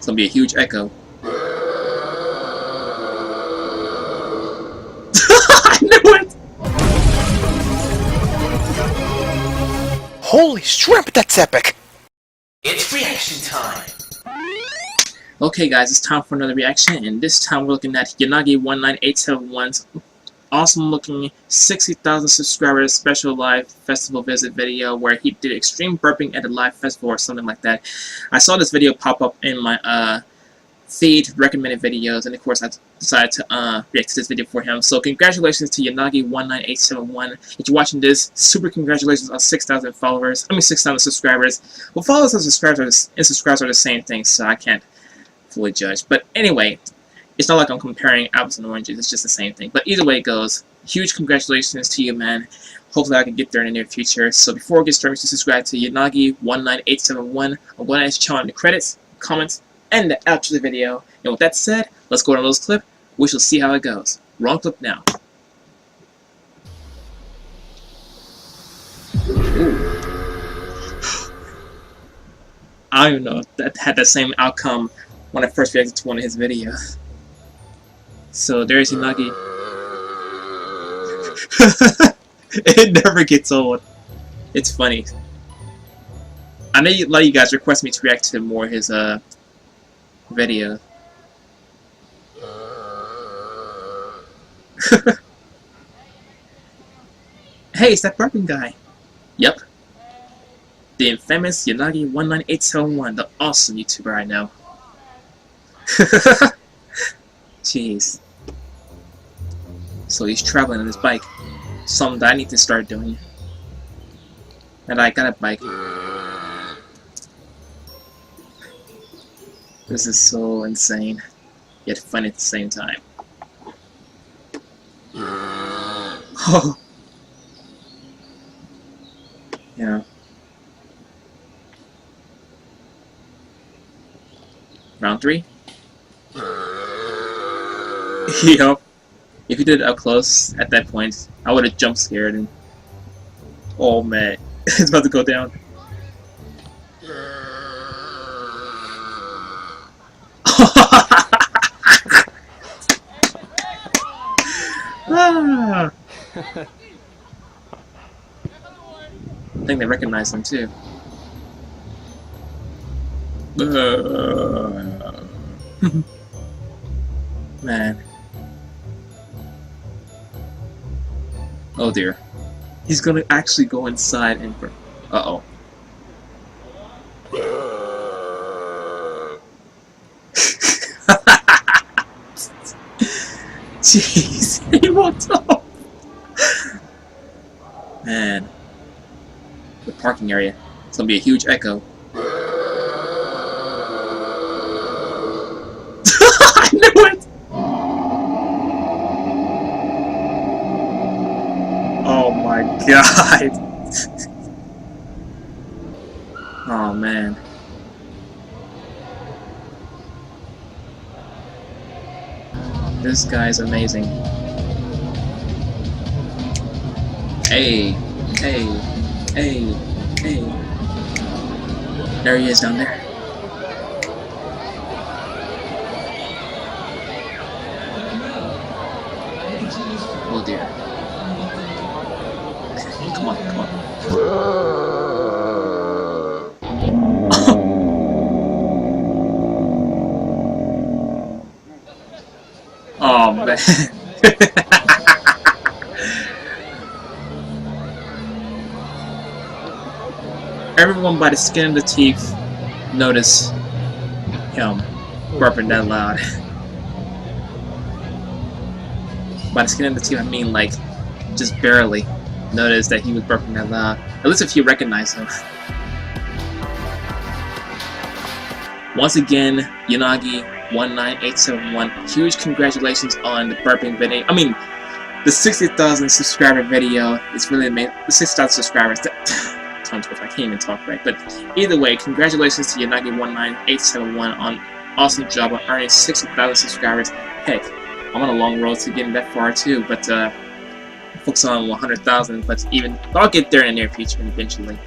It's gonna be a huge echo. I knew it! Holy shrimp, that's epic! It's reaction time! Okay guys, it's time for another reaction, and this time we're looking at Yanagi19871's awesome looking 60,000 subscribers special live festival visit video where he did extreme burping at a live festival or something like that. I saw this video pop up in my feed, recommended videos, and of course I decided to react to this video for him. So congratulations to Yanagi19871. If you're watching this, super congratulations on 6,000 followers. I mean 6,000 subscribers. Well, followers and subscribers are the same thing, so I can't fully judge. But anyway, it's not like I'm comparing apples and oranges, it's just the same thing. But either way it goes, huge congratulations to you, man. Hopefully I can get there in the near future. So before we get started, subscribe to Yanagi19871. I'm going to ask you in the credits, comments, and the outro of the video. And with that said, let's go to those clip. We shall see how it goes. Wrong clip now. Ooh. I don't know if that had the same outcome when I first reacted to one of his videos. So there's Yanagi. It never gets old. It's funny. I know a lot of you guys request me to react to more of his video. Hey, it's that burping guy. Yep. The infamous Yanagi19871, the awesome YouTuber I know. Jeez. So he's traveling on his bike. Something that I need to start doing. And I got a bike. This is so insane, yet fun at the same time. Oh. Yeah. Round 3? Yup. If you did it up close at that point, I would have jump scared and... Oh man, it's about to go down. Ah. I think they recognize him too. Man. Oh dear. He's gonna actually go inside and... Uh-oh. Jeez, he walked off. Man. The parking area. It's gonna be a huge echo. I knew it! Oh my god. Oh man. This guy's amazing. Hey, hey, hey, hey. There he is down there. Oh dear. Come on, come on. Oh man. Everyone by the skin of the teeth notice him burping that loud. By the skin of the teeth I mean like just barely notice that he was burping that loud. At least if you recognize him. Once again, Yanagi19871, huge congratulations on the burping video. I mean, the 60,000 subscriber video is really amazing. The 60,000 subscribers, I can't even talk right. But either way, congratulations to Yanagi19871 on awesome job on earning 60,000 subscribers. Heck, I'm on a long road to getting that far too, but focus on 100,000, but I'll get there in the near future eventually.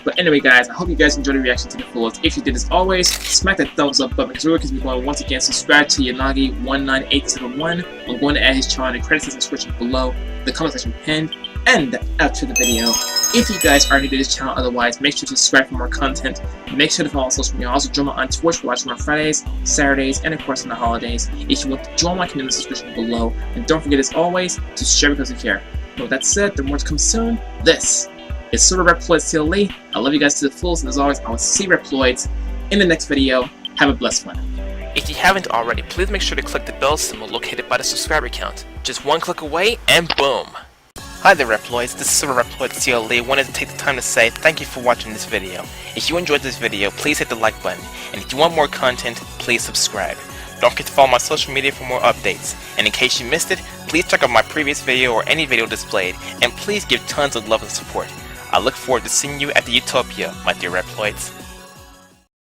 But anyway, guys, I hope you guys enjoyed the reaction to the fullest. If you did, as always, smack that thumbs up button because it really keeps me going. Once again, subscribe to Yanagi19871. I'm going to add his channel in the credits and description below, the comment section pinned, and after the video. If you guys are new to this channel, otherwise, make sure to subscribe for more content. Make sure to follow social media. Also, join me on Twitch for watching on Fridays, Saturdays, and of course on the holidays. If you want to join my community, in the description below. And don't forget, as always, to share because you care. But with that said, the more to come soon. This is Silverreploid CLE. I love you guys to the fullest, and as always, I will see Reploids in the next video. Have a blessed one. If you haven't already, please make sure to click the bell symbol located by the subscriber count. Just one click away, and boom! Hi there Reploids, this is Silverreploid CLE. Wanted to take the time to say thank you for watching this video. If you enjoyed this video, please hit the like button, and if you want more content, please subscribe. Don't forget to follow my social media for more updates, and in case you missed it, please check out my previous video or any video displayed, and please give tons of love and support. I look forward to seeing you at the Utopia, my dear Reploids.